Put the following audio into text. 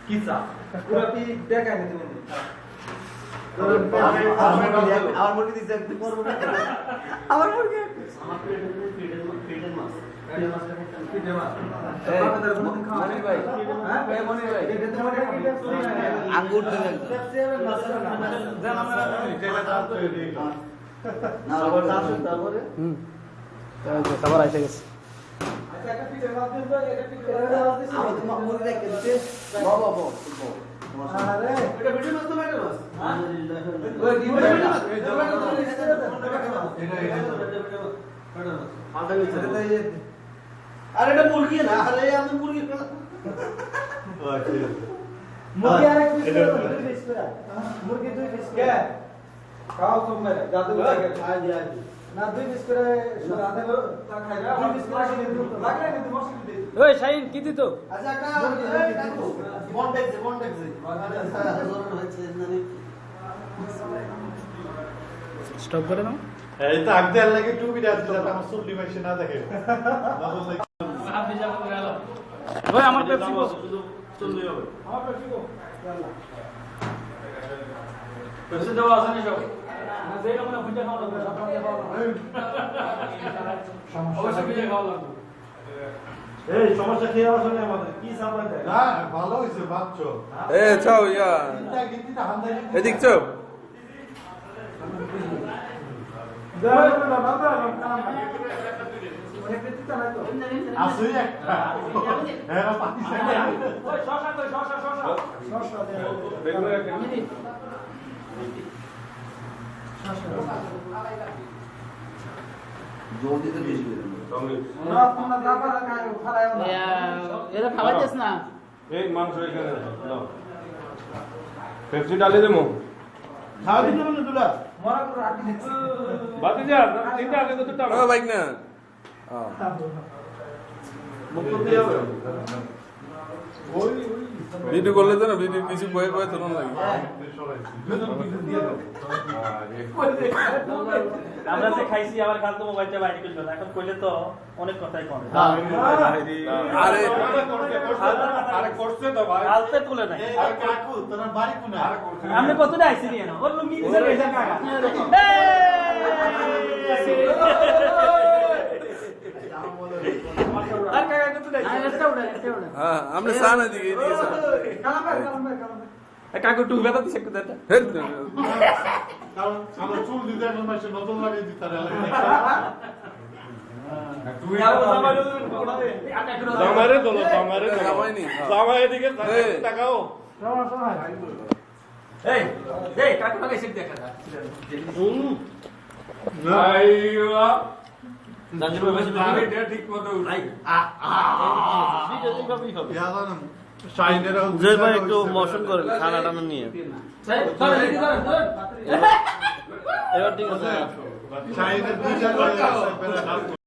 কি চা পুরো কি দেখা গেছে আমার মুরগি দিছে একটু করব না আমার মুরগি আমার পেটের মাছ পেটের মাছ মনি ভাই হ্যাঁ ভাই মনি ভাই আঙ্গুর দেন না আবার তারপরে খাবার আইসে গেছে আচ্ছা একটা পিঠের মাছ দিন তো এটা পিঠের মাছ দিন আমাদের মুরগি রেখে দিতে বাবা বাবা আরে এটা পিঠের মাছ তো পেটের মাছ আলহামদুলিল্লাহ ওই ডিম পেটের মাছ এই পাল্টা গেছে আরে এটা মুরগি না আরে আমি মুরগি মুরগি আরেক পিস করে মুরগি দুই পিস কে খাও তোমরা জাদু লাগে আজ না দুই পিস করে রাতে তা খাইবা দুই পিস করে খেয়ে দিও লাগলে কিন্তু মশলা দিই ওই শাহিন কি দিত আচ্ছা একটা বন্ডেক্স স্টপ করে দাও এই তো আগতে লাগে টু বিটা আছে যাতে আমার চুল ডিমেশন না দেখে ওই আমার পেপসি বস চললে হবে আমার পেপসি গো পেপসি দেওয়া আছে নি সব না যেই রকম না বুঝে খাওয়া লাগবে আপনাদের খাওয়া অবশ্যই বুঝে খাওয়া লাগবে এই সমস্যা কি আছে না আমাদের কি সামনে দেয় না ভালো হইছে বাচ্চো এ চাও ইয়া গিন্দিটা হান্দাই এদিক চাও দেয় না না আসুই একটা এরা পাকিস্তানি ওই শশা কই শশা বেগুন একটা জলদি তো বেশি করে না তোমরা দাবা খাও খারায়ও না এরা খাওয়াইতেছ না এই মাংস এখানে দাও পেপসি ডালে দেবো খাওয়া দিতে না দুলা মরা করে রাখি দিচ্ছি বাতি যা তিনটা আগে তো টাকা ও বাইক না মুক্ত দিয়ে হবে ওই ভিডিও করলে তো না ভিডিও কিছু বয়ে বয়ে তোলা লাগে আমরা যে খাইছি আবার খালতো মোবাইলটা বাইরে করলো এখন কইলে তো অনেক কথাই কম আরে আরে করছে তো ভাই খালতে তুলে নাই আরে কাকু তোর বাড়ি কোনা আরে করছে আমি কতটা আইছি নি না ওর লুঙ্গি দিছে রে কাকা আর কাকা কত আইছি এটা উড়া হ্যাঁ আমরা সানা দিকে এদিকে কালাম ভাই কাকু টু বেটা দিছে কত এটা কারণ আমার চুল দিতে এখন মাসে নতুন লাগিয়ে দিতে লাগে জামারে দলো জামাইনি জামাই এদিকে তাকাও এই এই কাকু লাগাইছে দেখা আইয়া জানজির ভাই বেশি আরে এটা ঠিক মতো নাই ভিডিও দেখবা কি হবে ইয়াদান শাইনের জয় ভাই একটু মোশন করেন খানা টানা নিয়ে এবার ঠিক আছে শাইনের দুই জায়গায় আছে